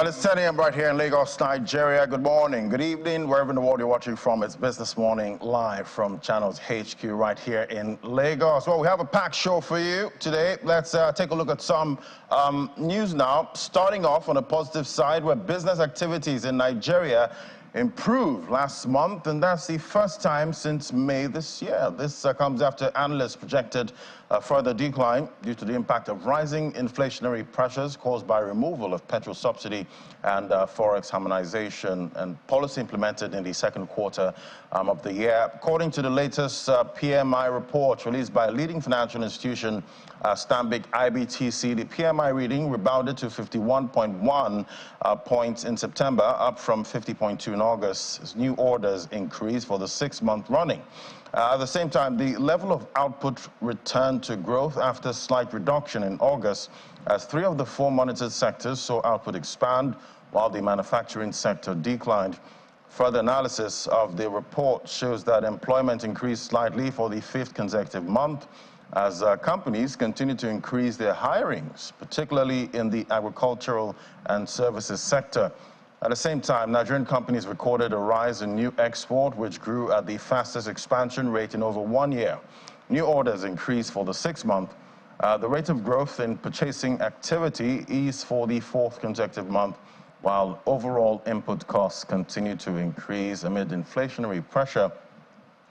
It's 10 a.m. right here in Lagos, Nigeria. Good morning, good evening, wherever in the world you're watching from. It's Business Morning live from Channels HQ right here in Lagos. Well, we have a packed show for you today. Let's take a look at some news now. Starting off on a positive side, where business activities in Nigeria improved last month, and that's the first time since May this year. This comes after analysts projected a further decline due to the impact of rising inflationary pressures caused by removal of petrol subsidy and forex harmonization and policy implemented in the second quarter of the year. According to the latest PMI report released by a leading financial institution, Stanbic IBTC, the PMI reading rebounded to 51.1 points in September, up from 50.2 in August, as new orders increased for the 6-month running. At the same time, the level of output returned to growth after a slight reduction in August, as 3 of the 4 monitored sectors saw output expand, while the manufacturing sector declined. Further analysis of the report shows that employment increased slightly for the 5th consecutive month, as companies continue to increase their hirings, particularly in the agricultural and services sector. At the same time, Nigerian companies recorded a rise in new export, which grew at the fastest expansion rate in over 1 year. New orders increased for the 6th month. The rate of growth in purchasing activity eased for the 4th consecutive month, while overall input costs continue to increase amid inflationary pressure.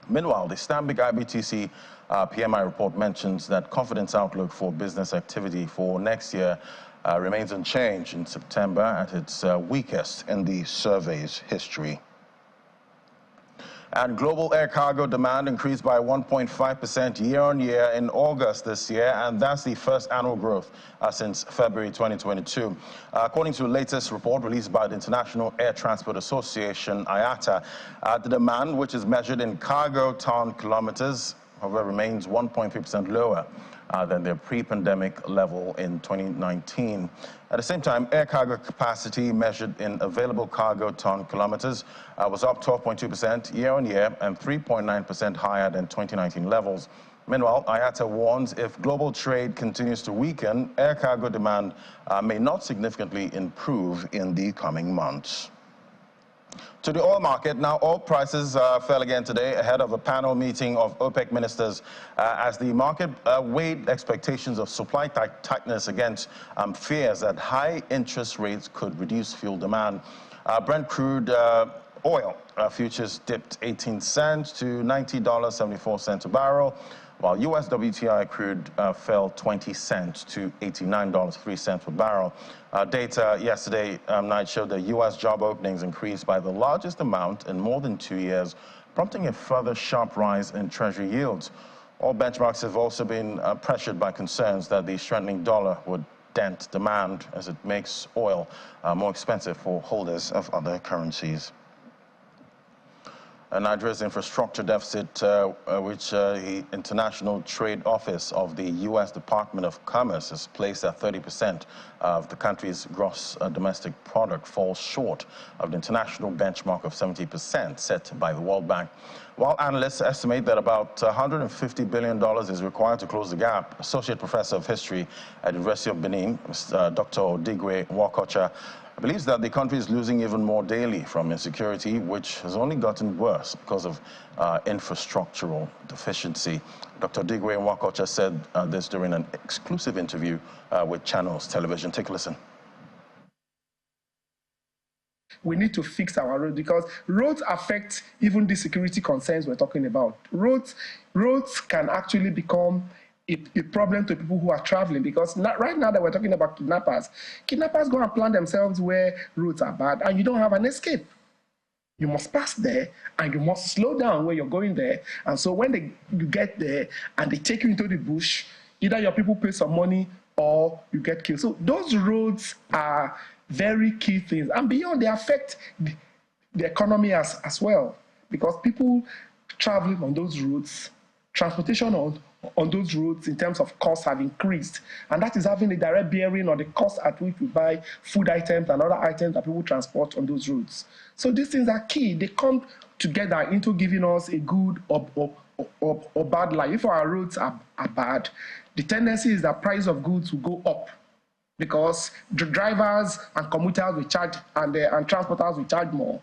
Meanwhile, the Stanbic IBTC PMI report mentions that confidence outlook for business activity for next year remains unchanged in September at its weakest in the survey's history. And global air cargo demand increased by 1.5% year-on-year in August this year, and that's the first annual growth since February 2022. According to the latest report released by the International Air Transport Association, IATA, the demand, which is measured in cargo ton kilometers, however, remains 1.3% lower than their pre-pandemic level in 2019. At the same time, air cargo capacity measured in available cargo ton kilometers was up 12.2% year-on-year and 3.9% higher than 2019 levels. Meanwhile, IATA warns if global trade continues to weaken, air cargo demand may not significantly improve in the coming months. To the oil market, now oil prices fell again today ahead of a panel meeting of OPEC ministers as the market weighed expectations of supply tightness against fears that high interest rates could reduce fuel demand. Brent crude oil futures dipped 18 cents to $90.74 a barrel, while U.S. WTI crude fell 20 cents to $89.03 per barrel. Data yesterday night showed that U.S. job openings increased by the largest amount in more than 2 years, prompting a further sharp rise in Treasury yields. All benchmarks have also been pressured by concerns that the strengthening dollar would dent demand as it makes oil more expensive for holders of other currencies. Nigeria's infrastructure deficit, which the International Trade Office of the U.S. Department of Commerce has placed at 30% of the country's gross domestic product, falls short of the international benchmark of 70% set by the World Bank. While analysts estimate that about $150 billion is required to close the gap, Associate Professor of History at the University of Benin, Dr. Odigwe Nwakocha, believes that the country is losing even more daily from insecurity, which has only gotten worse because of infrastructural deficiency. Dr. Odigwe Nwakocha said this during an exclusive interview with Channels Television. Take a listen. We need to fix our roads because roads affect even the security concerns we're talking about. Roads can actually become a problem to people who are traveling, because right now that we're talking about kidnappers go and plant themselves where roads are bad and you don't have an escape. You must pass there and you must slow down where you're going there. And so when you get there and they take you into the bush, either your people pay some money or you get killed. So those roads are very key things. And beyond, they affect the economy as well, because people traveling on those roads, transportation on those roads in terms of costs have increased, and that is having a direct bearing on the cost at which we buy food items and other items that people transport on those roads. So these things are key. They come together into giving us a good or bad life. If our roads are bad, the tendency is that price of goods will go up because the drivers and commuters will charge, and transporters will charge more.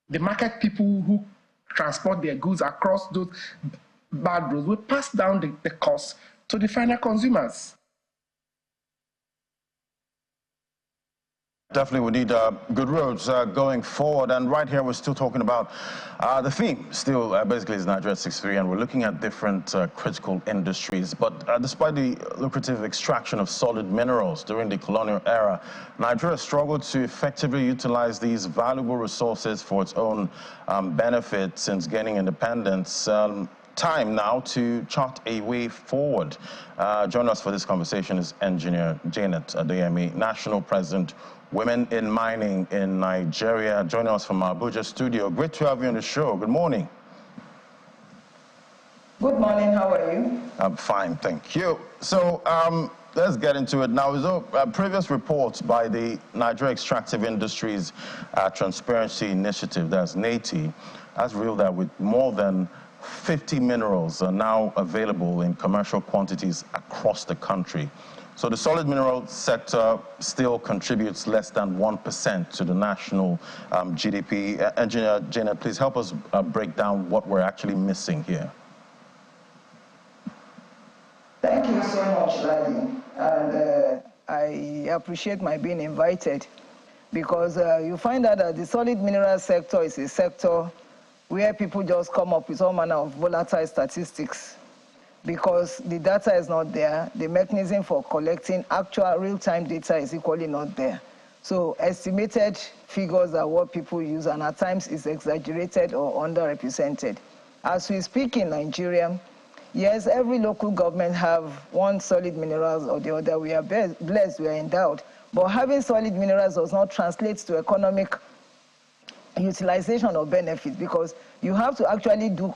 The market people who transport their goods across those bad roads will pass down the cost to the final consumers. Definitely, we need good roads going forward. And right here, we're still talking about the theme. Still, basically, is Nigeria 6.3, and we're looking at different critical industries. But despite the lucrative extraction of solid minerals during the colonial era, Nigeria struggled to effectively utilize these valuable resources for its own benefit since gaining independence. Time now to chart a way forward. Joining us for this conversation is Engineer Janet Adeyemi, National President, Women in Mining in Nigeria, joining us from our Abuja studio. Great to have you on the show. Good morning. Good morning. How are you? I'm fine, thank you. So let's get into it now. So, previous reports by the Nigeria Extractive Industries Transparency Initiative, that's NATI, has revealed that with more than 50 minerals are now available in commercial quantities across the country. So the solid mineral sector still contributes less than 1% to the national GDP. Engineer Janet, please help us break down what we're actually missing here. Thank you so much, Ladi. And I appreciate my being invited, because you find out that the solid mineral sector is a sector where people just come up with all manner of volatile statistics, because the data is not there. The mechanism for collecting actual real-time data is equally not there. So estimated figures are what people use, and at times is exaggerated or underrepresented. As we speak in Nigeria, yes, every local government have one solid minerals or the other. We are blessed, we are endowed. But having solid minerals does not translate to economic utilization of benefits, because you have to actually do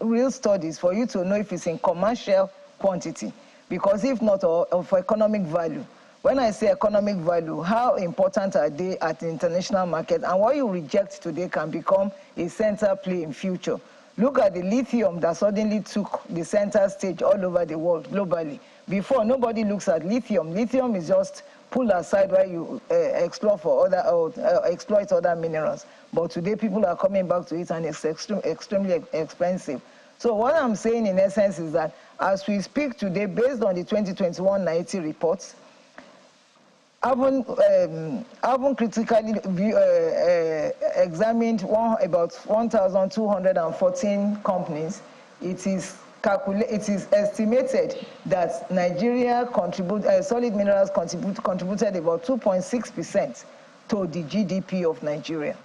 real studies for you to know if it's in commercial quantity, because if not, of economic value. When I say economic value, how important are they at the international market, and what you reject today can become a center play in future. Look at the lithium that suddenly took the center stage all over the world globally. Before, nobody looks at lithium. Lithium is just pulled aside while you explore for other exploit other minerals. But today, people are coming back to it, and it's extremely expensive. So what I'm saying in essence is that as we speak today, based on the 2021 NIT reports, having critically examined about 1,214 companies, it is estimated that Nigeria solid minerals contributed about 2.6% to the GDP of Nigeria.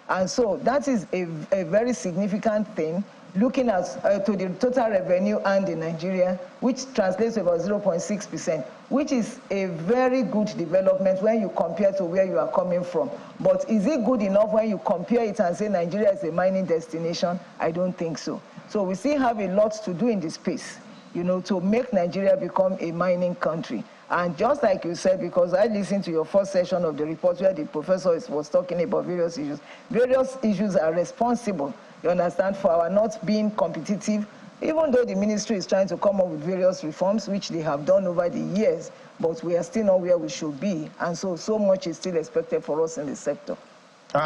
And so that is a very significant thing, looking at to the total revenue earned in Nigeria, which translates to about 0.6%, which is a very good development when you compare to where you are coming from. But is it good enough when you compare it and say Nigeria is a mining destination? I don't think so. So we still have a lot to do in this space, you know, to make Nigeria become a mining country. And just like you said, because I listened to your first session of the report where the professor was talking about various issues are responsible, you understand, for our not being competitive, even though the ministry is trying to come up with various reforms, which they have done over the years, but we are still not where we should be. And so much is still expected for us in the sector.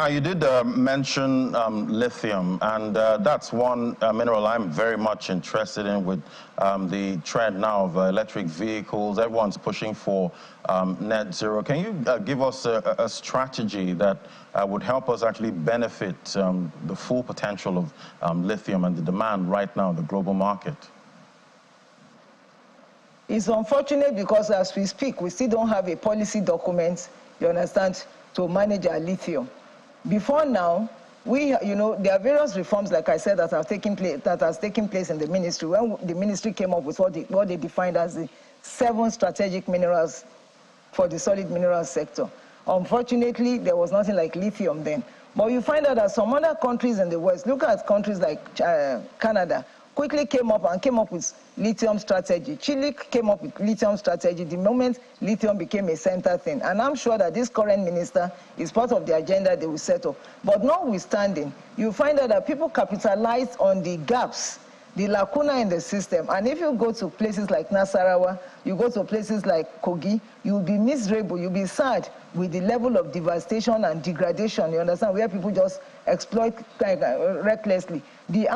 You did mention lithium, and that's one mineral I'm very much interested in with the trend now of electric vehicles. Everyone's pushing for net zero. Can you give us a strategy that would help us actually benefit the full potential of lithium and the demand right now in the global market? It's unfortunate because as we speak, we still don't have a policy document, you understand, to manage our lithium. Before now, there are various reforms, like I said, that has taken place in the ministry. When the ministry came up with what they defined as the 7 strategic minerals for the solid minerals sector. Unfortunately, there was nothing like lithium then. But you find out that some other countries in the West, look at countries like Canada, quickly came up with lithium strategy. Chile came up with lithium strategy the moment lithium became a center thing. And I'm sure that this current minister is part of the agenda they will set up. But notwithstanding, you find out that people capitalized on the gaps the lacuna in the system. And if you go to places like Nasarawa, you go to places like Kogi, you'll be miserable, you'll be sad with the level of devastation and degradation, you understand, where people just exploit recklessly. The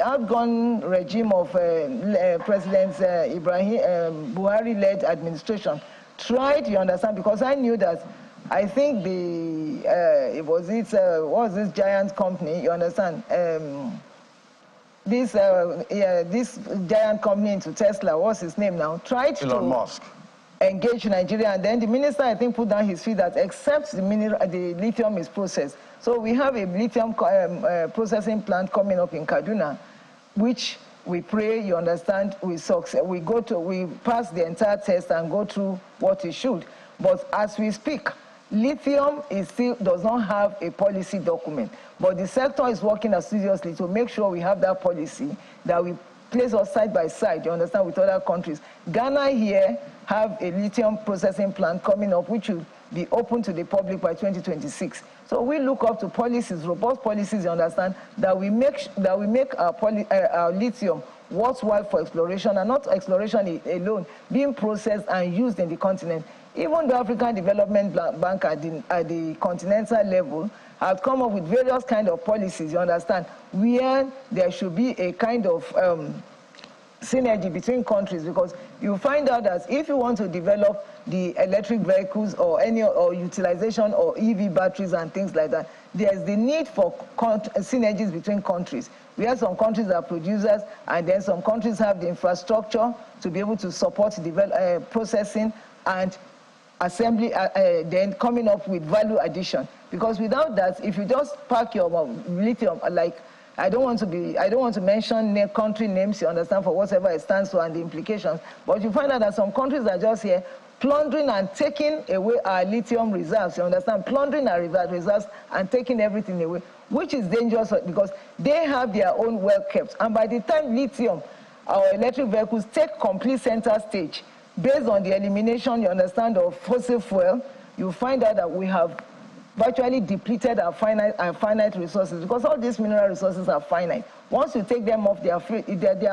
outgone regime of President Ibrahim Buhari-led administration tried, you understand, because I knew that, I think what was this giant company, you understand, this giant company into Tesla, what's his name now, tried Elon Musk. Engage Nigeria, and then the minister, I think, put down his feet that except the lithium is processed. So we have a lithium processing plant coming up in Kaduna, which we pray, you understand, we pass the entire test and go through what it should. But as we speak, lithium does not have a policy document, but the sector is working assiduously to make sure we have that policy, that we place us side by side, you understand, with other countries. Ghana here have a lithium processing plant coming up, which will be open to the public by 2026. So we look up to policies, robust policies, you understand, that we make our lithium worthwhile for exploration, and not exploration alone, being processed and used in the continent. Even the African Development Bank at the continental level has come up with various kind of policies, you understand, where there should be a kind of synergy between countries, because you find out that if you want to develop the electric vehicles or utilization or EV batteries and things like that, there's the need for synergies between countries. We have some countries that are producers, and then some countries have the infrastructure to be able to support processing and assembly, then coming up with value addition. Because without that, if you just pack your lithium, like, I don't want to mention country names, you understand, for whatever it stands for and the implications, but you find out that some countries are just here plundering and taking away our lithium reserves, you understand, plundering our reserves and taking everything away, which is dangerous because they have their own well kept. And by the time lithium, our electric vehicles take complete center stage, based on the elimination, you understand, of fossil fuel, you find out that we have virtually depleted our finite resources, because all these mineral resources are finite. Once you take them off, they are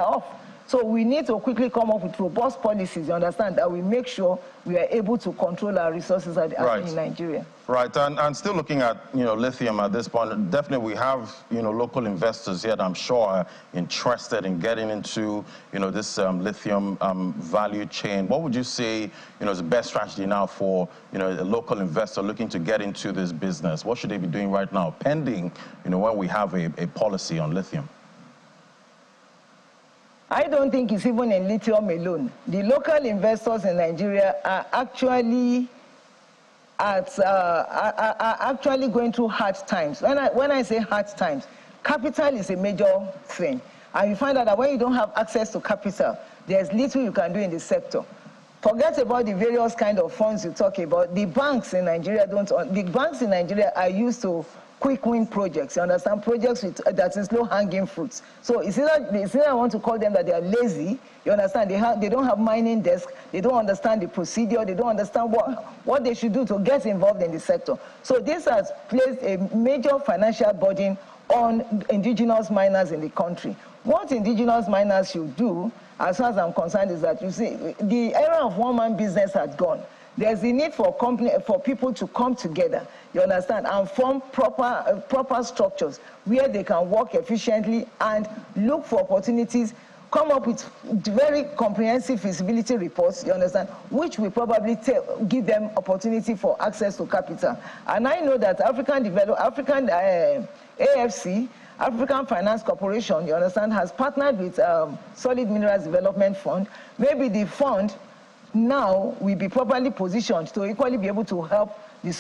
off. So we need to quickly come up with robust policies, you understand, that we make sure we are able to control our resources in Nigeria. Right, and still looking at, lithium at this point, definitely we have, local investors here that I'm sure are interested in getting into, this lithium value chain. What would you say, is the best strategy now for, a local investor looking to get into this business? What should they be doing right now, pending, when we have a policy on lithium? I don't think it's even in lithium alone. The local investors in Nigeria are actually going through hard times. When I say hard times, capital is a major thing. And you find out that when you don't have access to capital, there's little you can do in the sector. Forget about the various kind of funds you talk about. The banks in Nigeria are used to quick win projects, you understand, projects that is low-hanging fruits. So it's either I want to call them that they are lazy, you understand, they don't have mining desks, they don't understand the procedure, they don't understand what they should do to get involved in the sector. So this has placed a major financial burden on indigenous miners in the country. What indigenous miners should do, as far as I'm concerned, is that, you see, the era of one-man business has gone. There's the need for people to come together, you understand, and form proper structures where they can work efficiently and look for opportunities, come up with very comprehensive feasibility reports, you understand, which will probably give them opportunity for access to capital. And I know that AFC, African Finance Corporation, you understand, has partnered with Solid Minerals Development Fund. Maybe the fund now will be properly positioned to equally be able to help the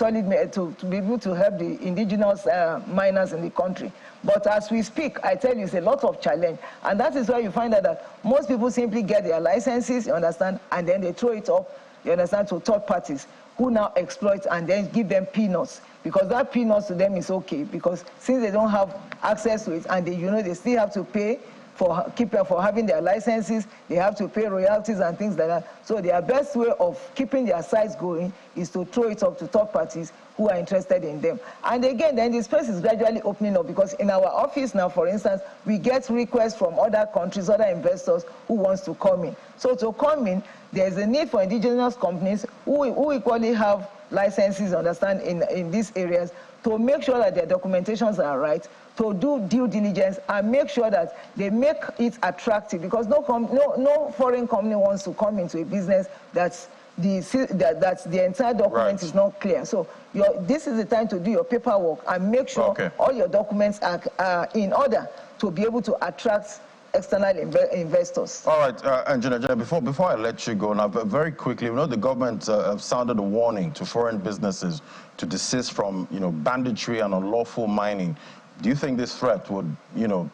be able to help the indigenous miners in the country. But as we speak, I tell you, it's a lot of challenge. And that is why you find out that most people simply get their licenses, you understand, and then they throw it up, you understand, to third parties who now exploit and then give them peanuts. Because that peanuts to them is okay, because since they don't have access to it and they still have to pay for having their licenses. They have to pay royalties and things like that. So their best way of keeping their sites going is to throw it up to third parties who are interested in them. And again, then the space is gradually opening up, because in our office now, for instance, we get requests from other countries, other investors who wants to come in. So to come in, there's a need for indigenous companies who equally have licenses, understand, in these areas, to make sure that their documentations are right, to do due diligence and make sure that they make it attractive, because no foreign company wants to come into a business that's the entire document is not clear. So this is the time to do your paperwork and make sure all your documents are in order to be able to attract external investors. All right, Engineer, before I let you go now, very quickly, we know the government have sounded a warning to foreign businesses to desist from, banditry and unlawful mining. Do you think this threat would,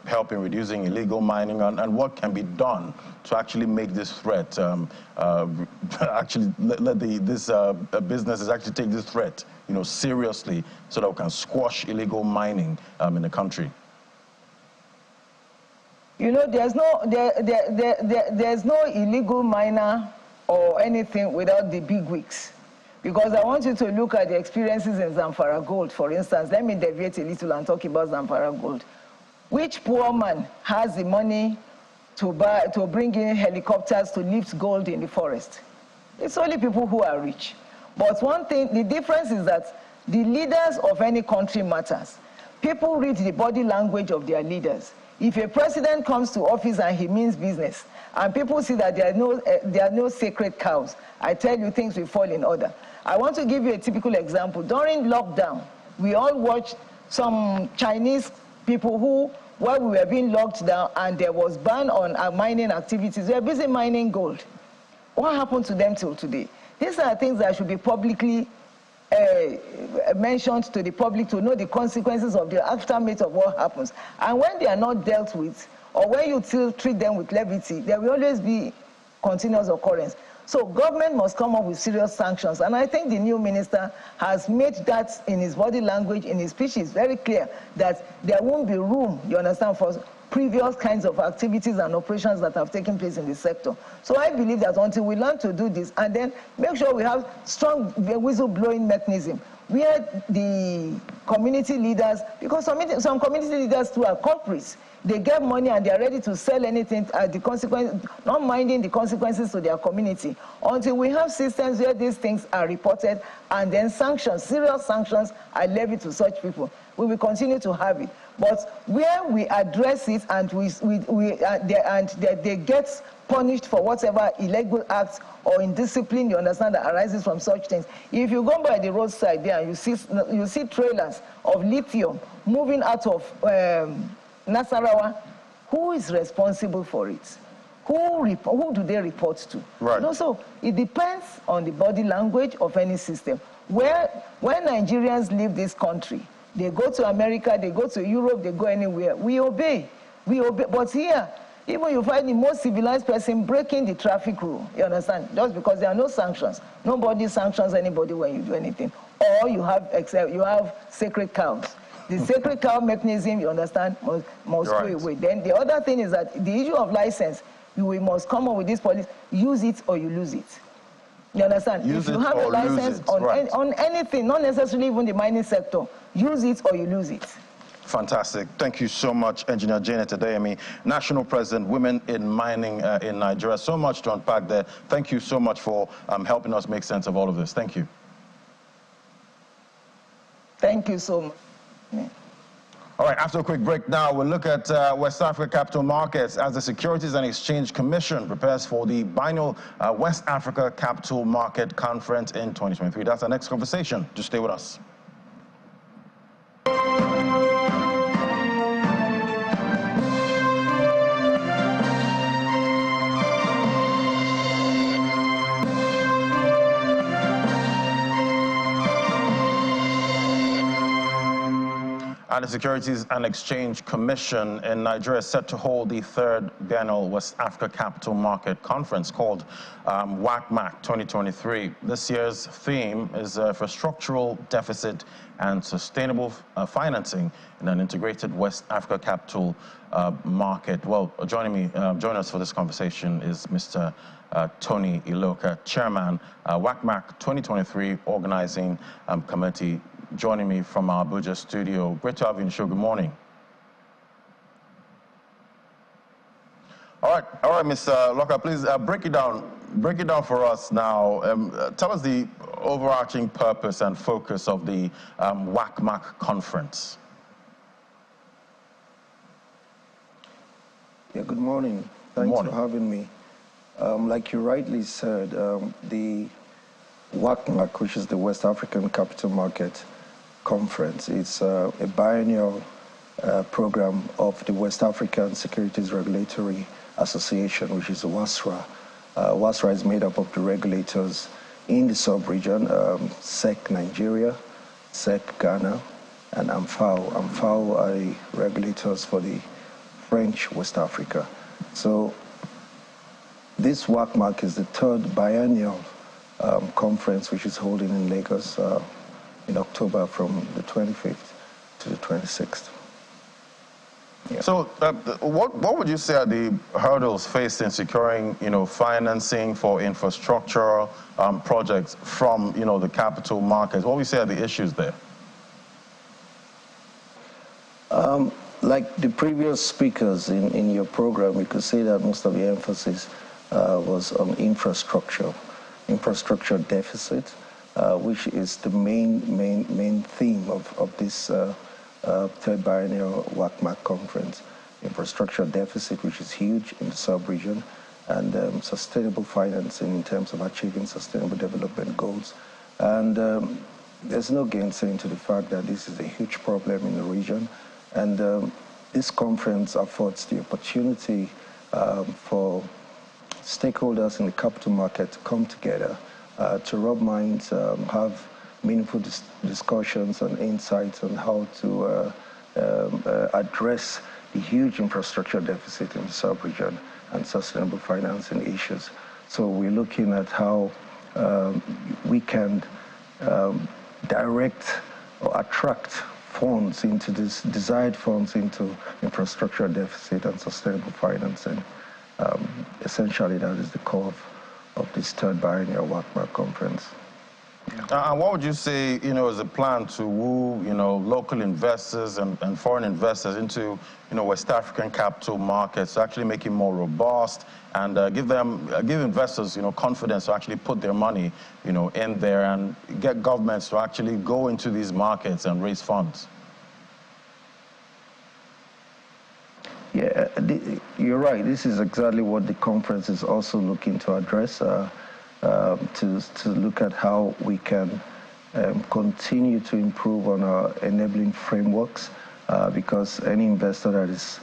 help in reducing illegal mining, and what can be done to actually make this threat, actually let these businesses actually take this threat, seriously, so that we can squash illegal mining in the country? There's no illegal miner or anything without the big wigs. Because I want you to look at the experiences in Zamfara Gold, for instance. Let me deviate a little and talk about Zamfara Gold. Which poor man has the money to bring in helicopters to lift gold in the forest? It's only people who are rich. But one thing, the difference is that the leaders of any country matters. People read the body language of their leaders. If a president comes to office and he means business, and people see that there are no sacred cows, I tell you, things will fall in order. I want to give you a typical example. During lockdown, we all watched some Chinese people who, while we were being locked down and there was ban on our mining activities, they were busy mining gold. What happened to them till today? These are things that should be publicly mentioned to the public, to know the consequences of the aftermath of what happens. And when they are not dealt with, or when you still treat them with levity, there will always be continuous occurrence. So government must come up with serious sanctions. And I think the new minister has made that in his body language, in his speech. It's very clear that there won't be room, you understand, for previous kinds of activities and operations that have taken place in the sector. So I believe that until we learn to do this, and then make sure we have strong whistleblowing mechanism, where the community leaders, because some community leaders too are culprits. They get money and they are ready to sell anything at the consequence, not minding the consequences to their community. Until we have systems where these things are reported and then sanctions, serious sanctions are levied to such people, we will continue to have it. But where we address it and they get punished for whatever illegal acts or indiscipline, you understand, that arises from such things. If you go by the roadside there, you see trailers of lithium moving out of Nasarawa. Who is responsible for it? Who do they report to? Right. So it depends on the body language of any system. When Nigerians leave this country, they go to America, they go to Europe, they go anywhere, we obey. But here, even you find the most civilized person breaking the traffic rule, you understand? Just because there are no sanctions. Nobody sanctions anybody when you do anything. Or you have sacred cows. The sacred cow mechanism, you understand, must go away. Then the other thing is that the issue of license, we must come up with this policy: use it or you lose it. You understand? If you have a license on anything, not necessarily even the mining sector, use it or you lose it. Fantastic. Thank you so much, Engineer Janet Adeyemi, National President, Women in Mining in Nigeria. So much to unpack there. Thank you so much for helping us make sense of all of this. Thank you. Thank you so much. All right, after a quick break now, we'll look at West Africa capital markets as the Securities and Exchange Commission prepares for the biennial West Africa Capital Market Conference in 2023. That's our next conversation. Just stay with us. And the Securities and Exchange Commission in Nigeria is set to hold the third biennial West Africa Capital Market Conference called WACMAC 2023. This year's theme is for structural deficit and sustainable financing in an integrated West Africa capital market. Well, joining us for this conversation is Mr. Tony Iloka, Chairman, WACMAC 2023 Organizing Committee, joining me from our Abuja studio. Great to have you on the show. Good morning. All right, Mr. Iloka, please break it down for us now. Tell us the overarching purpose and focus of the WACMAC conference. Yeah, good morning. Thanks for having me. Like you rightly said, the WACMAC, which is the West African Capital Market Conference, it's a biennial program of the West African Securities Regulatory Association, which is WASRA. WASRA is made up of the regulators in the sub-region, SEC Nigeria, SEC Ghana, and AMFAO. AMFAO are the regulators for the French West Africa. So this WACMAC is the third biennial conference, which is holding in Lagos in October from the 25th to the 26th. Yeah. So what would you say are the hurdles faced in securing, financing for infrastructure projects from, the capital markets? What would you say are the issues there? Like the previous speakers in your program, we could say that most of the emphasis was on infrastructure deficit, which is the main theme of this third biennial WACMAC conference. Infrastructure deficit, which is huge in the sub-region, and sustainable financing in terms of achieving sustainable development goals. And there's no gainsaying to the fact that this is a huge problem in the region. And this conference affords the opportunity for stakeholders in the capital market to come together, to rub minds, have meaningful discussions and insights on how to address the huge infrastructure deficit in the sub-region and sustainable financing issues. So we're looking at how we can direct or attract funds into this, desired funds into infrastructure deficit and sustainable financing. Essentially, that is the core of this third biennial WACMAC conference. And what would you say, is a plan to woo, local investors and foreign investors into, West African capital markets, to actually make it more robust and give investors, confidence to actually put their money, in there and get governments to actually go into these markets and raise funds? Yeah, you're right. This is exactly what the conference is also looking to address. To look at how we can continue to improve on our enabling frameworks, because any investor that is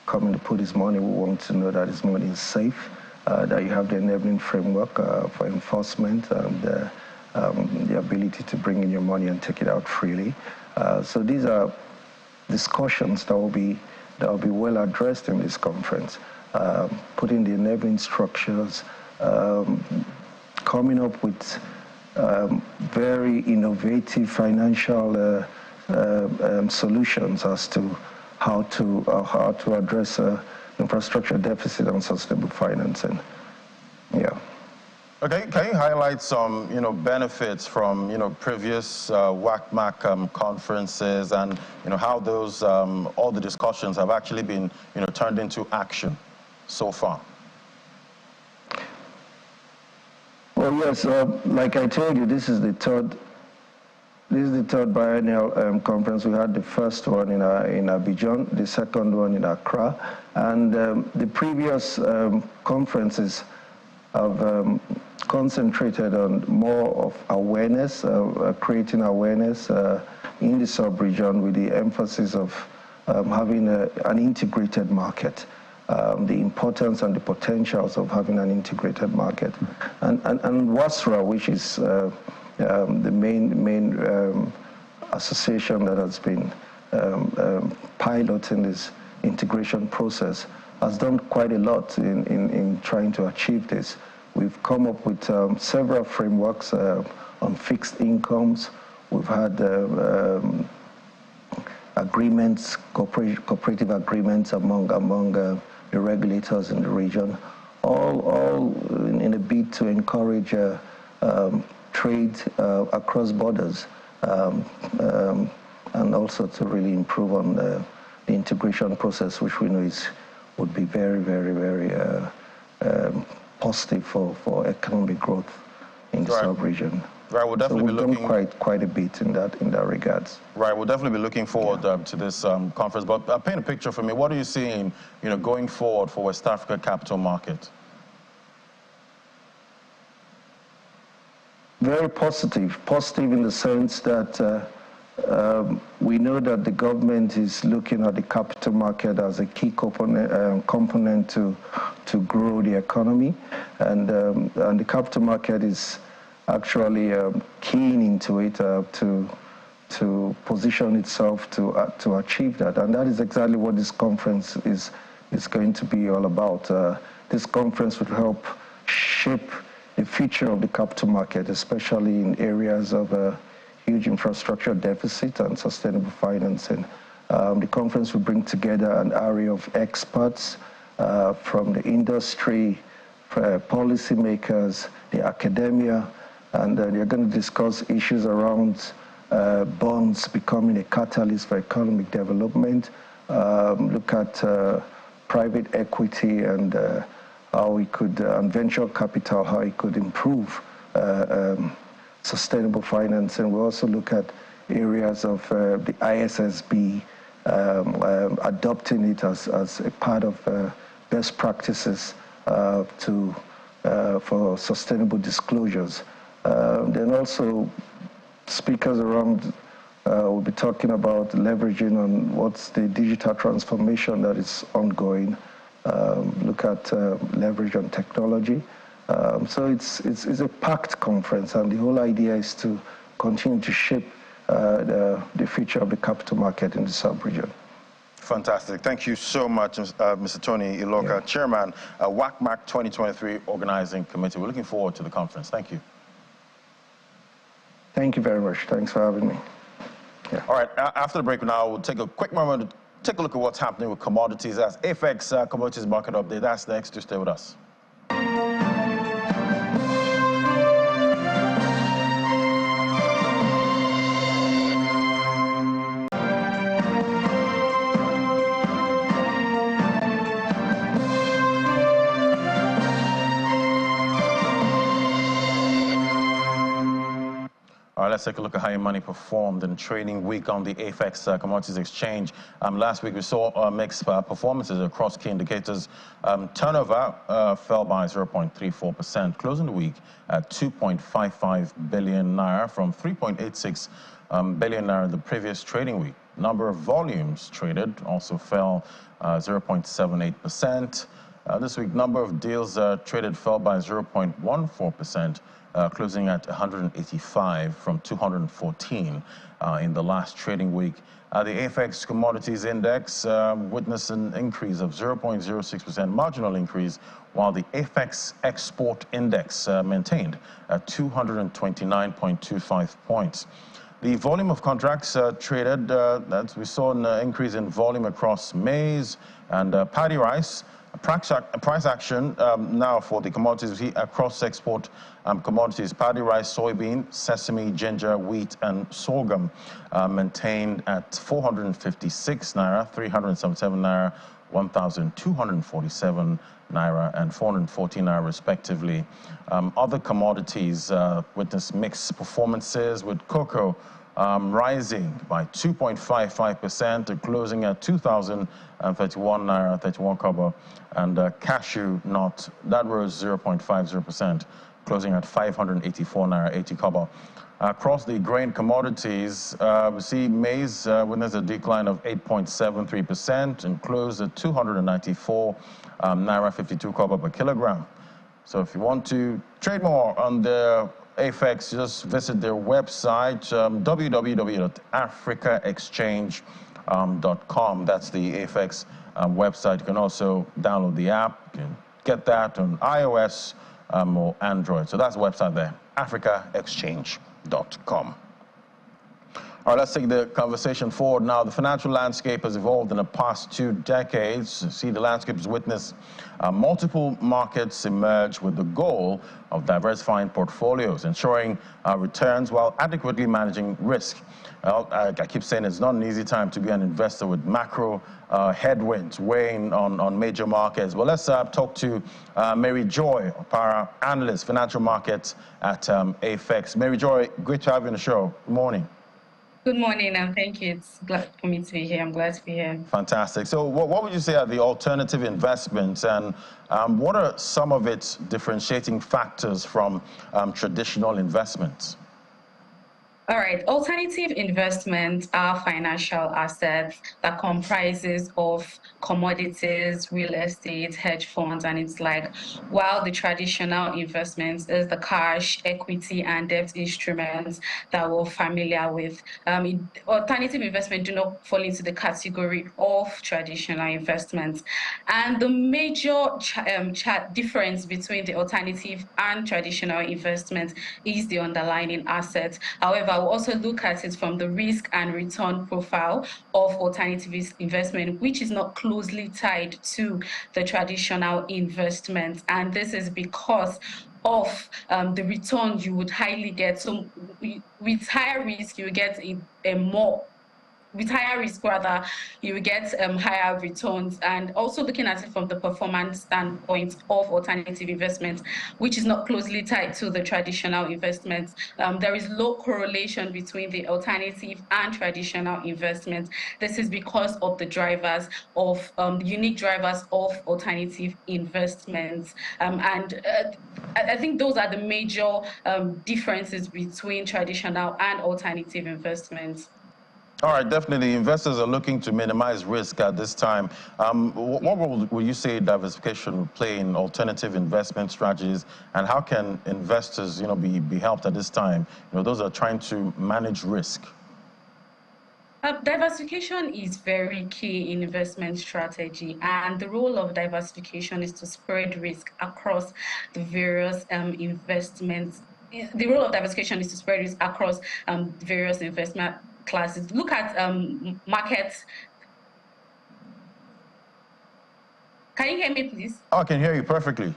coming to put his money will want to know that his money is safe, that you have the enabling framework for enforcement and the ability to bring in your money and take it out freely. So these are discussions that will be well addressed in this conference, putting the enabling structures, coming up with very innovative financial solutions as to how to address infrastructure deficit and sustainable financing. Yeah. Okay, can you highlight some, benefits from, previous WACMAC conferences and, how those, all the discussions have actually been, turned into action so far? Well, yes, like I told you, this is the third biennial conference. We had the first one in Abidjan, the second one in Accra, and the previous conferences have concentrated on more of awareness, creating awareness in the sub-region with the emphasis of having an integrated market. The importance and the potentials of having an integrated market. And WASRA, which is the main association that has been piloting this integration process, has done quite a lot in trying to achieve this. We've come up with several frameworks on fixed incomes. We've had agreements, cooperative agreements among the regulators in the region, all in a bid to encourage trade across borders, and also to really improve on the integration process, which we know would be very, very, very positive for economic growth in the sub-region. Right, we'll definitely so we've done quite a bit in that regards. Right, we'll definitely be looking forward to this conference. But paint a picture for me. What are you seeing, going forward for West Africa capital market? Very positive. Positive in the sense that we know that the government is looking at the capital market as a key component to grow the economy, and the capital market is actually keen into it to position itself to achieve that, and that is exactly what this conference is going to be all about. This conference will help shape the future of the capital market, especially in areas of huge infrastructure deficit and sustainable financing. The conference will bring together an array of experts from the industry, policymakers, the academia, and they're going to discuss issues around bonds becoming a catalyst for economic development, look at private equity and how we could, and venture capital, how it could improve sustainable finance. And we'll also look at areas of the ISSB, adopting it as a part of best practices for sustainable disclosures. Then also speakers around will be talking about leveraging on what's the digital transformation that is ongoing, look at leverage on technology. So it's a packed conference, and the whole idea is to continue to shape the future of the capital market in the sub-region. Fantastic. Thank you so much, Mr. Tony Iloka, Chairman, WACMAC 2023 Organizing Committee. We're looking forward to the conference. Thank you. Thank you very much. Thanks for having me. Yeah. All right, after the break now, we'll take a quick moment to take a look at what's happening with commodities. That's AEX Commodities Market Update. That's next. To stay with us. All right, let's take a look at how your money performed in trading week on the AEX Commodities Exchange. Last week we saw mixed performances across key indicators. Turnover fell by 0.34%, closing the week at 2.55 billion naira from 3.86 billion naira the previous trading week. Number of volumes traded also fell 0.78%. This week, number of deals traded fell by 0.14%. Closing at 185 from 214 in the last trading week. The AEX Commodities Index witnessed an increase of 0.06%, marginal increase, while the AEX Export Index maintained at 229.25 points. The volume of contracts traded, we saw an increase in volume across maize and paddy rice. Price action now for the commodities across export commodities: paddy rice, soybean, sesame, ginger, wheat, and sorghum maintained at 456 naira, 377 naira, 1,247 naira, and 414 naira respectively. Other commodities witnessed mixed performances, with cocoa rising by 2.55% closing at 2,031 naira 31 kobo, and cashew nut that rose 0.50%, closing at 584 naira 80 kobo. Across the grain commodities, we see maize witnessed a decline of 8.73% and closed at 294 naira 52 kobo per kilogram. So if you want to trade more on the AEX, just visit their website, www.africaexchange.com. That's the AFEX website. You can also download the app. You can get that on iOS or Android. So that's the website there, africaexchange.com. All right, let's take the conversation forward now. The financial landscape has evolved in the past 2 decades. You see, the landscape has witnessed multiple markets emerge with the goal of diversifying portfolios, ensuring returns while adequately managing risk. Well, I keep saying it's not an easy time to be an investor with macro headwinds weighing on major markets. Well, let's talk to Mary Joy, our analyst, financial markets at AFEX. Mary Joy, great to have you on the show. Good morning. Good morning, and thank you. It's glad for me to be here. I'm glad to be here. Fantastic. So what would you say are the alternative investments, and what are some of its differentiating factors from traditional investments? All right, alternative investments are financial assets that comprises of commodities, real estate, hedge funds, and it's like, while the traditional investments is the cash, equity, and debt instruments that we're familiar with. Alternative investments do not fall into the category of traditional investments. And the major difference between the alternative and traditional investments is the underlying assets. However, we'll also look at it from the risk and return profile of alternative investment, which is not closely tied to the traditional investment. And this is because of the return you would highly get. So with higher risk, you get with higher risk, rather, you get higher returns. And also looking at it from the performance standpoint of alternative investments, which is not closely tied to the traditional investments, there is low correlation between the alternative and traditional investments. This is because of the drivers of unique drivers of alternative investments. I think those are the major differences between traditional and alternative investments. All right, definitely. Investors are looking to minimize risk at this time. What role will you say diversification will play in alternative investment strategies, and how can investors, be helped at this time? Those are trying to manage risk. Diversification is very key in investment strategy, and the role of diversification is to spread risk across the various investments. The role of diversification is to spread risk across various investment classes. Look at markets. Can you hear me, please? Oh, I can hear you perfectly.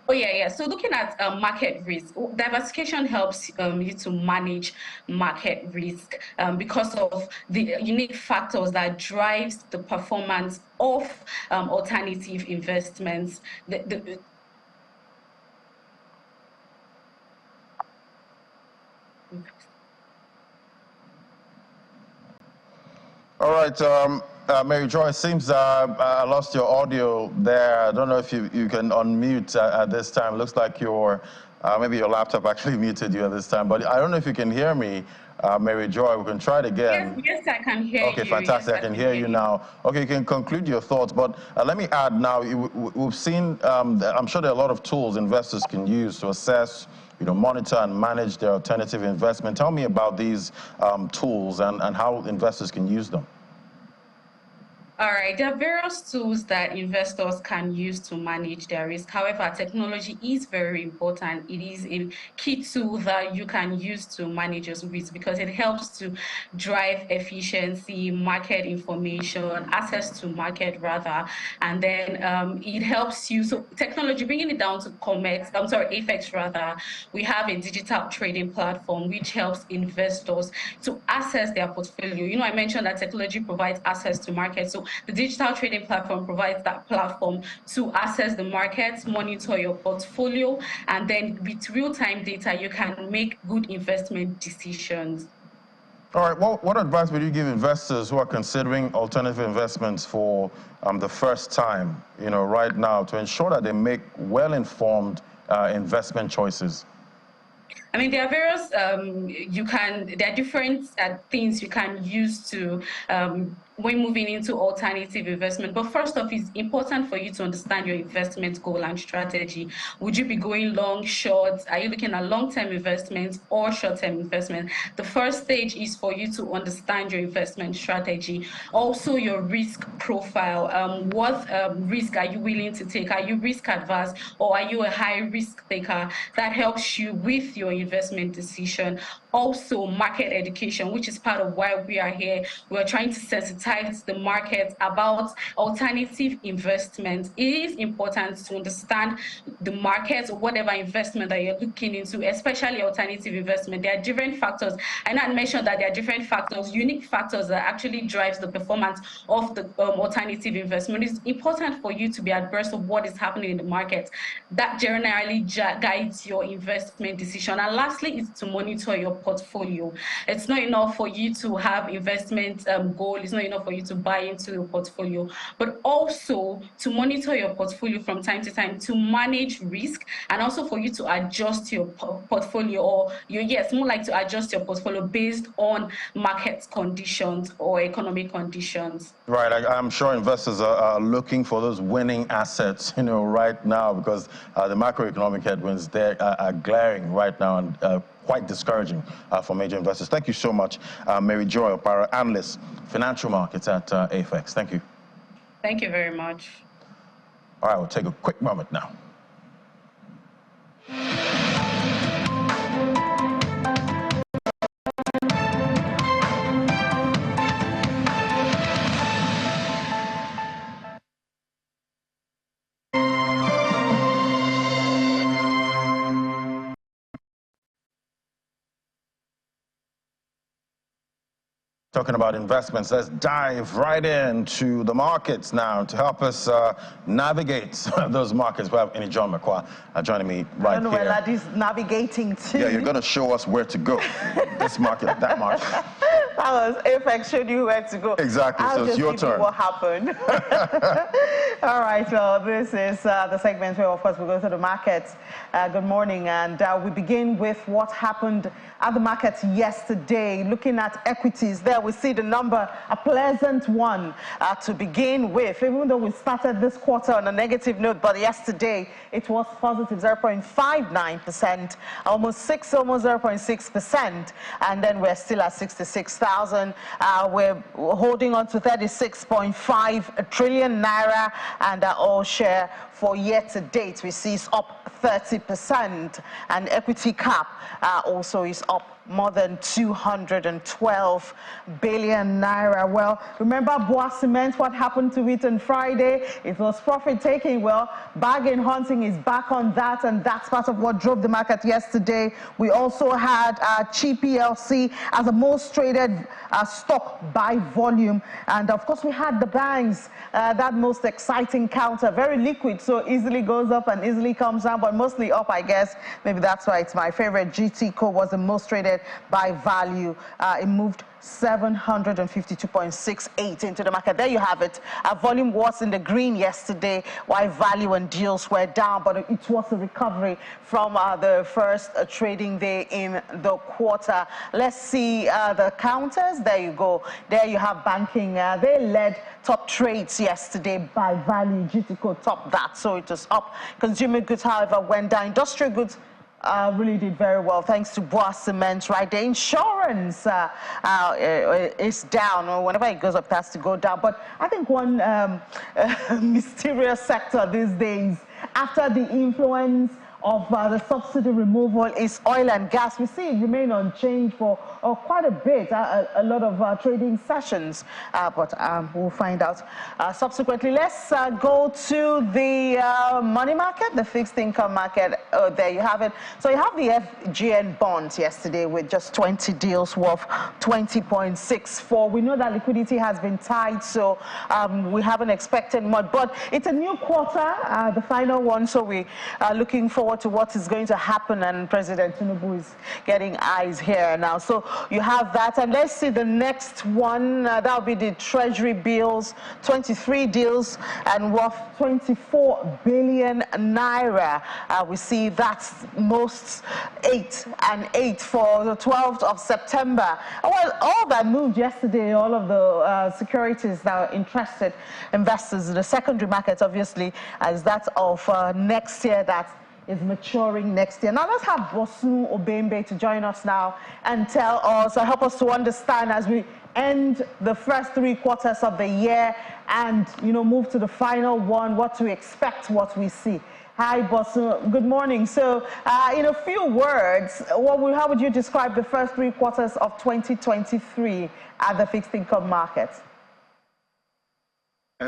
Oh, yeah. So looking at market risk, diversification helps you to manage market risk because of the unique factors that drives the performance of alternative investments. All right, Mary Joy, it seems I lost your audio there. I don't know if you can unmute at this time. It looks like maybe your laptop actually muted you at this time, but I don't know if you can hear me, Mary Joy. We can try it again. Yes, I can hear you. Okay, fantastic. Yes, I can hear you now. Okay, you can conclude your thoughts, but let me add now, we've seen, I'm sure there are a lot of tools investors can use to assess, monitor and manage their alternative investment. Tell me about these tools and how investors can use them. All right, there are various tools that investors can use to manage their risk. However, technology is very important. It is a key tool that you can use to manage your risk because it helps to drive efficiency, market information, access to market rather, and then it helps you. So technology, bringing it down to AFEX rather, we have a digital trading platform which helps investors to access their portfolio. I mentioned that technology provides access to markets. So the digital trading platform provides that platform to access the markets, monitor your portfolio, and then with real-time data, you can make good investment decisions. All right, well, what advice would you give investors who are considering alternative investments for the first time, right now, to ensure that they make well-informed investment choices? I mean, there are various, there are different things you can use to, when moving into alternative investment. But first off, it's important for you to understand your investment goal and strategy. Would you be going long, short? Are you looking at long-term investments or short-term investment? The first stage is for you to understand your investment strategy. Also, your risk profile. What risk are you willing to take? Are you risk adverse or are you a high risk taker? That helps you with your investment decision. Also, market education, which is part of why we are here. We're trying to sensitize the market about alternative investment. It is important to understand the market or whatever investment that you're looking into, especially alternative investment. There are different factors. And I mentioned that there are different factors, unique factors that actually drives the performance of the alternative investment. It's important for you to be abreast of what is happening in the market. That generally guides your investment decision. And lastly, is to monitor your portfolio. It's not enough for you to have investment goal. It's not enough for you to buy into your portfolio, but also to monitor your portfolio from time to time to manage risk, and also for you to adjust your portfolio, or more like to adjust your portfolio based on market conditions or economic conditions. Right, I'm sure investors are looking for those winning assets, right now, because the macroeconomic headwinds there are glaring right now and quite discouraging for major investors. Thank you so much, Mary Joy Opara, analyst, financial markets at AFX. Thank you. Thank you very much. All right, we'll take a quick moment now. Talking about investments, let's dive right into the markets now to help us navigate those markets. We have John McQuarrie joining me right here. I don't know where that is navigating to. Yeah, you're going to show us where to go. This market, that market. That was AFX showed you where to go. Exactly, so it's your turn. What happened? All right, well, this is the segment where, of course, we go to the markets. Good morning, and we begin with what happened at the markets yesterday. Looking at equities, there we see the number, a pleasant one to begin with, even though we started this quarter on a negative note, but yesterday it was positive, 0.59%, almost 0.6%, and then we're still at 66,000. We're holding on to 36.5 trillion naira, and our all share for year to date we see is up 30%, and equity cap also is up more than 212 billion naira. Well, remember Boa Cement, what happened to it on Friday? It was profit taking. Well, bargain hunting is back on that, and that's part of what drove the market yesterday. We also had Chi PLC as the most traded stock by volume, and of course we had the banks, that most exciting counter, very liquid, so easily goes up and easily comes down, but mostly up, I guess. Maybe that's why it's my favorite. GT Co was the most traded by value. It moved 752.68 into the market. There you have it. Volume was in the green yesterday, while value and deals were down, but it was a recovery from the first trading day in the quarter. Let's see the counters. There you go. There you have banking. They led top trades yesterday by value. GTCO topped that, so it was up. Consumer goods, however, went down. Industrial goods really did very well, thanks to Boa Cement, right? The insurance is down. Whenever it goes up, it has to go down. But I think one mysterious sector these days, after the influence of the subsidy removal, is oil and gas. We see it remain unchanged for quite a bit, a lot of trading sessions, but we'll find out subsequently. Let's go to the money market, the fixed income market. There you have it. So you have the FGN bonds yesterday with just 20 deals worth 20.64. We know that liquidity has been tight, so we haven't expected much, but it's a new quarter, the final one, so we are looking forward forward to what is going to happen, and President Tinubu is getting eyes here now. So you have that, and let's see the next one. That'll be the Treasury bills, 23 deals and worth 24 billion naira. We see that's most 8 and 8 for the 12th of September. Well, all that moved yesterday, all of the securities that are interested investors in the secondary market, obviously, as that of next year that is maturing next year. Now let's have Bosun Obembe to join us now and tell us, help us to understand as we end the first 3 quarters of the year and, you know, move to the final one, what to expect, what we see. Hi, Bosun. Good morning. So, in a few words, how would you describe the first 3 quarters of 2023 at the fixed income market?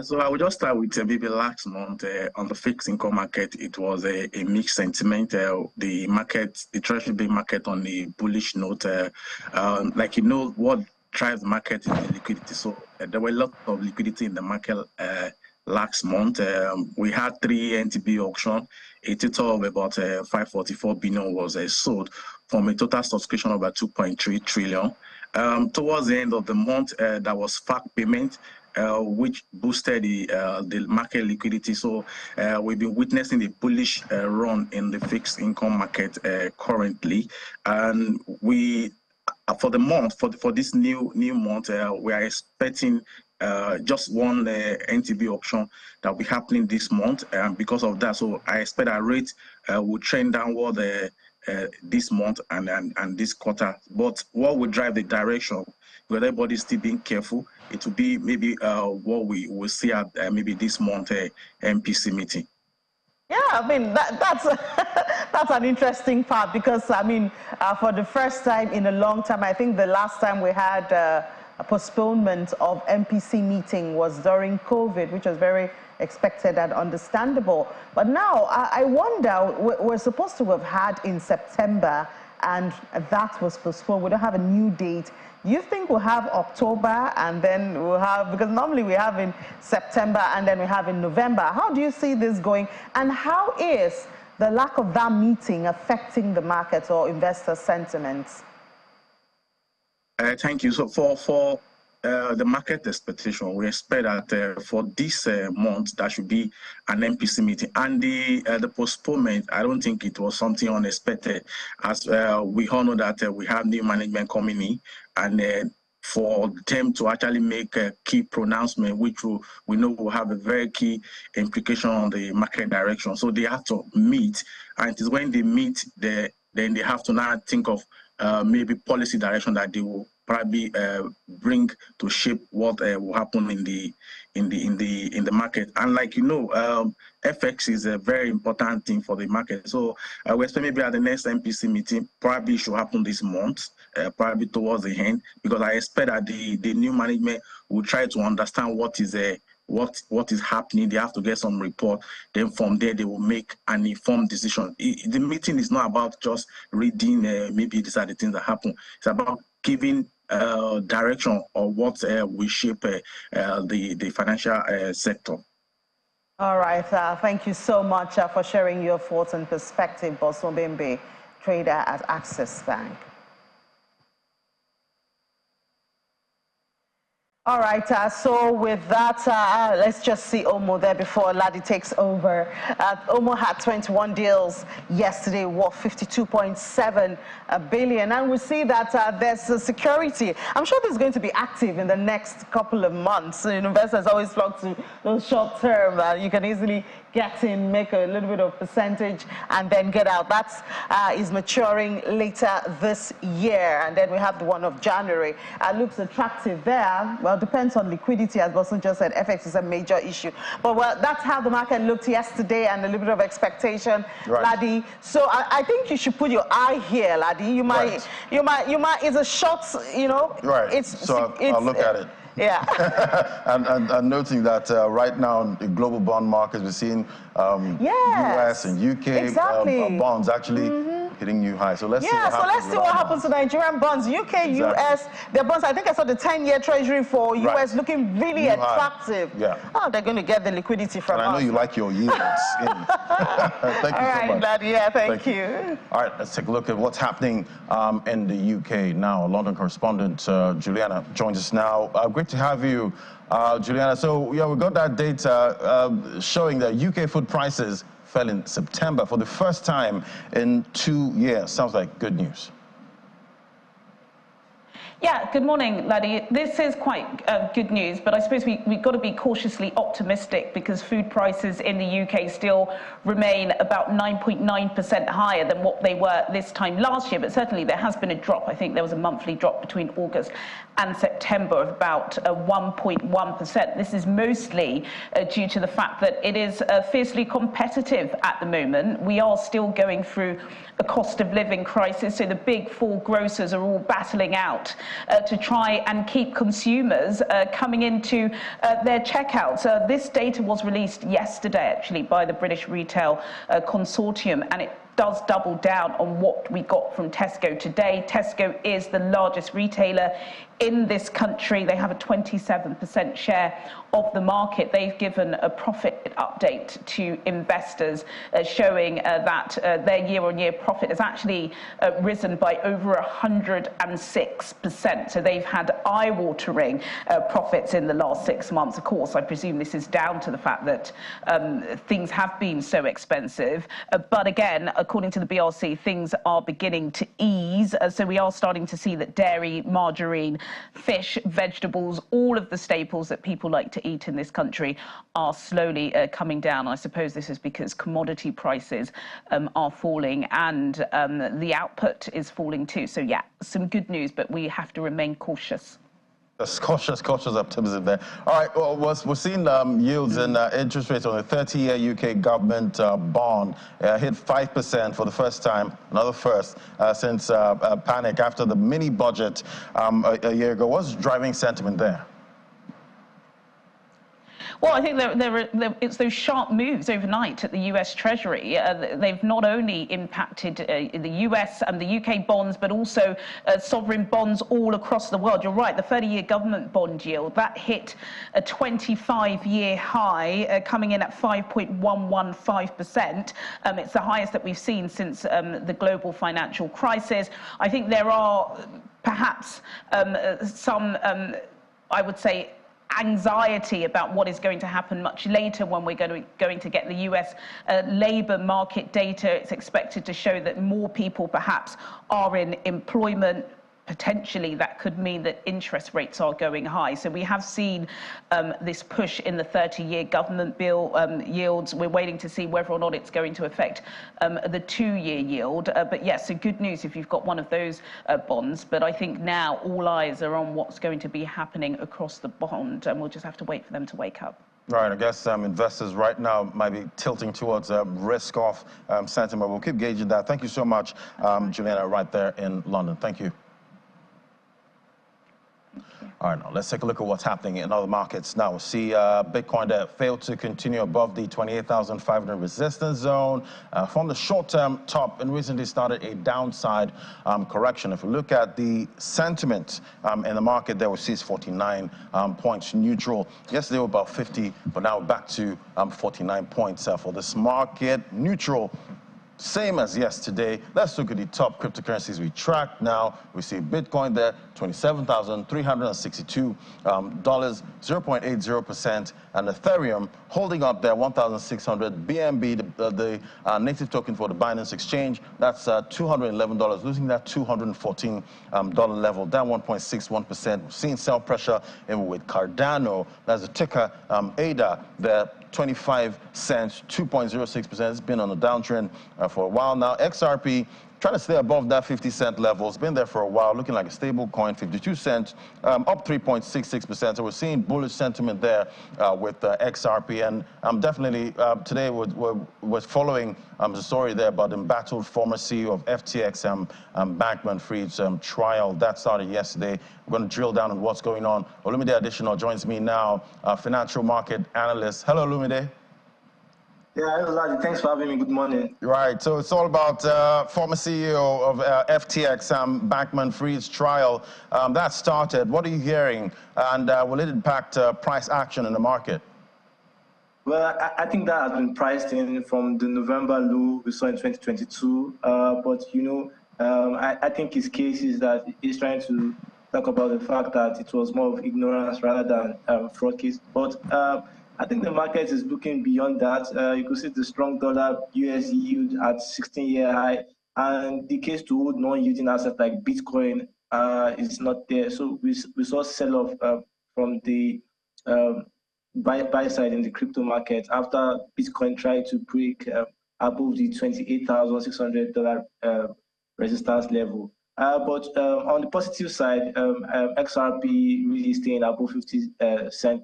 So I will just start with maybe last month on the fixed income market. It was a mixed sentiment. The market, the treasury bill market on the bullish note, like you know, what drives the market is the liquidity. So there were a lot of liquidity in the market last month. We had 3 NTB auction. A total of about 544 billion was sold from a total subscription of about 2.3 trillion. Towards the end of the month, there was FAC payment, which boosted the market liquidity. So we've been witnessing a bullish run in the fixed income market currently, and we for the month for this new month we are expecting just one NTB auction that will be happening this month, and because of that, so I expect our rate will trend downward this month and this quarter. But what will drive the direction, with everybody still being careful, it will be maybe what we will see at maybe this month MPC meeting. Yeah, I mean, that's that's an interesting part, because, I mean, for the first time in a long time, I think the last time we had a postponement of MPC meeting was during COVID, which was very expected and understandable. But now I wonder, we're supposed to have had in September, and that was postponed. We don't have a new date. Do you think we'll have October, and then we'll have, because normally we have in September and then we have in November. How do you see this going, and how is the lack of that meeting affecting the market or investor sentiments? Thank you. So for the market expectation, we expect that for this month there should be an MPC meeting, and the postponement, I don't think it was something unexpected, as we all know that we have new management coming in, and for them to actually make a key pronouncement, which we know will have a very key implication on the market direction. So they have to meet, and it is when they meet, then they have to now think of maybe policy direction that they will probably bring to shape what will happen in the market. And like you know, FX is a very important thing for the market. So we expect maybe at the next MPC meeting, probably should happen this month, probably towards the end, because I expect that the new management will try to understand what is happening. They have to get some report. Then from there, they will make an informed decision. The meeting is not about just reading maybe these are the things that happen. It's about giving direction of what will shape the financial sector. All right. Thank you so much for sharing your thoughts and perspective, Bosun Obembe, trader at Access Bank. All right, so with that, let's just see Omo there before Ladi takes over. Omo had 21 deals yesterday worth 52.7 billion, and we see that there's a security. I'm sure this is going to be active in the next couple of months. Investors always flock to those short term. You can easily get in, make a little bit of percentage, and then get out. That is maturing later this year, and then we have the one of January. Looks attractive there. Well, depends on liquidity, as Bosun just said. FX is a major issue, but well, that's how the market looked yesterday, and a little bit of expectation, right. Ladi. So I think you should put your eye here, Ladi. You might, it's a short, Right. So I'll look at it. Yeah. and noting that right now in the global bond markets, we're seeing US and UK bonds actually hitting new highs. So let's see what happens. Yeah, so let's see what happens to Nigerian bonds. UK, US, their bonds, I think I saw the 10-year treasury for US looking really new attractive. Yeah. Oh, they're going to get the liquidity from us. And I know you like your yields. Thank you so much. All right, Nadia, thank you. All right, let's take a look at what's happening in the UK now. London correspondent Juliana joins us now. Great to have you, Juliana. So, yeah, we got that data showing that UK food prices fell in September for the first time in 2 years. Sounds like good news. Yeah, good morning, Laddie. This is quite good news, but I suppose we've got to be cautiously optimistic because food prices in the UK still remain about 9.9% higher than what they were this time last year, but certainly there has been a drop. I think there was a monthly drop between August and September of about 1.1%. This is mostly due to the fact that it is fiercely competitive at the moment. We are still going through a cost of living crisis, so the big four grocers are all battling out to try and keep consumers coming into their checkouts. This data was released yesterday, actually, by the British Retail Consortium, and it does double down on what we got from Tesco today. Tesco is the largest retailer in this country. They have a 27% share of the market. They've given a profit update to investors showing that their year-on-year profit has actually risen by over 106%. So they've had eye-watering profits in the last 6 months. Of course, I presume this is down to the fact that things have been so expensive. But again, according to the BRC, things are beginning to ease. So we are starting to see that dairy, margarine, fish, vegetables, all of the staples that people like to eat in this country are slowly coming down. I suppose this is because commodity prices are falling and the output is falling too. So yeah, some good news, but we have to remain cautious. Cautious optimism there. All right, well, we're seeing yields and interest rates on the 30-year UK government bond hit 5% for the first time, another first, since panic after the mini budget a year ago. What's driving sentiment there? Well, I think it's those sharp moves overnight at the US Treasury. They've not only impacted the US and the UK bonds, but also sovereign bonds all across the world. You're right, the 30-year government bond yield, that hit a 25-year high, coming in at 5.115%. It's the highest that we've seen since the global financial crisis. I think there are perhaps some, I would say, anxiety about what is going to happen much later when we're going to get the US labour market data. It's expected to show that more people perhaps are in employment. Potentially that could mean that interest rates are going high. So we have seen this push in the 30-year government bill yields. We're waiting to see whether or not it's going to affect the 2-year yield. But yes, so good news if you've got one of those bonds. But I think now all eyes are on what's going to be happening across the bond, and we'll just have to wait for them to wake up. Right, I guess investors right now might be tilting towards risk-off sentiment. We'll keep gauging that. Thank you so much, Juliana, right there in London. Thank you. All right, now let's take a look at what's happening in other markets. Now, we see Bitcoin there failed to continue above the 28,500 resistance zone from the short-term top and recently started a downside correction. If we look at the sentiment in the market there, we see it's 49 points neutral. Yesterday we were about 50, but now we're back to 49 points for this market. Neutral. Same as yesterday. Let's look at the top cryptocurrencies we track now. We see Bitcoin there, $27,362, 0.80%, and Ethereum holding up there, 1,600. BNB, the native token for the Binance Exchange, that's $211, losing that $214 level, down 1.61%. We've seen sell pressure in with Cardano. That's the ticker ADA there. 25 cents, 2.06%. It's been on a downtrend for a while now. XRP trying to stay above that 50-cent level. It's been there for a while, looking like a stable coin, 52 cents, up 3.66%. So we're seeing bullish sentiment there with XRP. And definitely today we're following the story there about the embattled former CEO of FTX, Bankman-Fried's trial. That started yesterday. We're going to drill down on what's going on. Olumide Adesina joins me now, financial market analyst. Hello, Olumide. Yeah, hello, Ladi. Thanks for having me. Good morning. Right, so it's all about former CEO of FTX, Bankman-Fried's trial. That started. What are you hearing? And will it impact price action in the market? Well, I think that has been priced in from the November low we saw in 2022. But, I think his case is that he's trying to talk about the fact that it was more of ignorance rather than fraud case. But I think the market is looking beyond that. You could see the strong dollar USD yield at 16-year high, and the case to hold non-yielding assets like Bitcoin is not there. So we saw sell-off from the buy side in the crypto market after Bitcoin tried to break above the $28,600 resistance level. But on the positive side, XRP really staying above 50 cents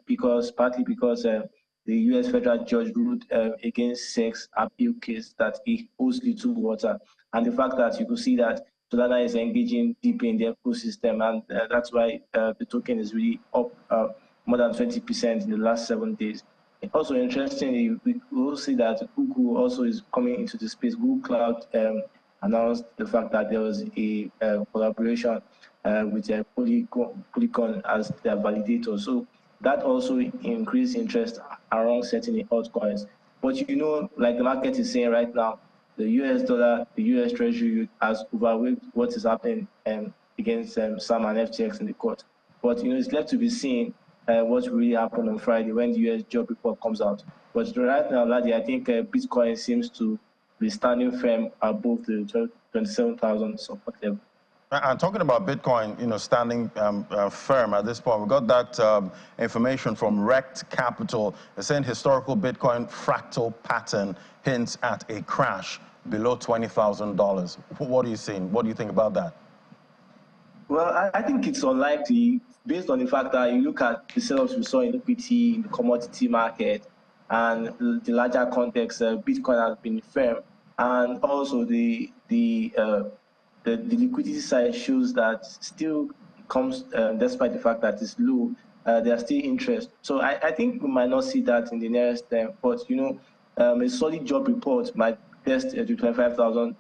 partly because the U.S. federal judge ruled against SEC's appeal case that it holds little water, and the fact that you could see that Solana is engaging deeply in the ecosystem, and that's why the token is really up more than 20% in the last 7 days. Also, interestingly, we will see that Google also is coming into the space. Google Cloud announced the fact that there was a collaboration with Polygon as their validator. So that also increased interest around certain altcoins. But like the market is saying right now, the US dollar, the US Treasury has overweight what is happening against SAM and FTX in the court. But it's left to be seen what really happened on Friday when the US job report comes out. But right now, Ladi, I think Bitcoin seems to be standing firm above the 27,000 support level. And talking about Bitcoin, standing firm at this point, we got that information from Rect Capital. They're saying historical Bitcoin fractal pattern hints at a crash below $20,000. What are you seeing? What do you think about that? Well, I think it's unlikely based on the fact that you look at the sell-offs we saw in equity, in the commodity market, and the larger context, Bitcoin has been firm, and also the liquidity side shows that still comes, despite the fact that it's low, there's still interest. So I think we might not see that in the nearest term, but a solid job report might test the $25,000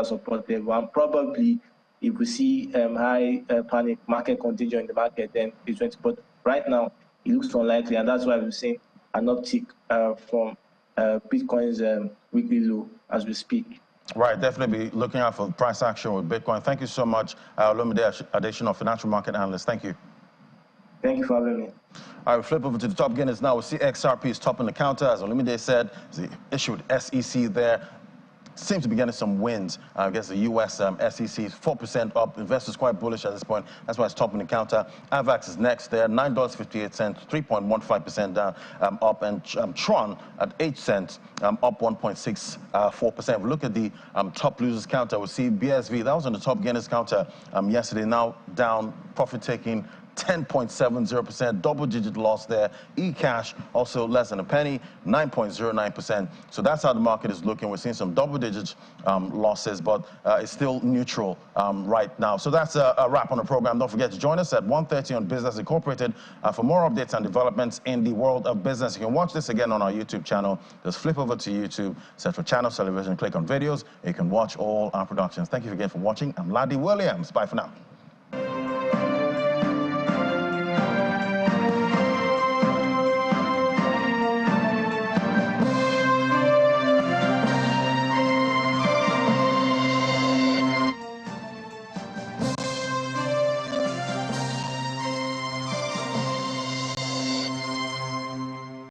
support level, and probably if we see high panic market contagion in the market, then it's 20. But right now, it looks unlikely, and that's why we're seeing an uptick from Bitcoin's weekly low as we speak. Right, definitely be looking out for price action with Bitcoin. Thank you so much, Olumide Additional Financial Market Analyst. Thank you. Thank you for having me. All right, we flip over to the top gainers now. We see XRP is topping the counter, as Olumide said. The issue with SEC there seems to be getting some wins. I guess the U.S. SEC is 4% up. Investors quite bullish at this point. That's why it's topping the counter. AVAX is next there, $9.58, 3.15% down, up. And Tron at 8 cents, up 1.64%. We look at the top losers counter. We see BSV, that was on the top gainers counter yesterday, now down, profit taking 10.70%, double-digit loss there. eCash also less than a penny, 9.09%. So that's how the market is looking. We're seeing some double-digit losses, but it's still neutral right now. So that's a wrap on the program. Don't forget to join us at 1:30 on Business Incorporated for more updates and developments in the world of business. You can watch this again on our YouTube channel. Just flip over to YouTube, search for Channels Television, click on videos. You can watch all our productions. Thank you again for watching. I'm Ladi Williams. Bye for now.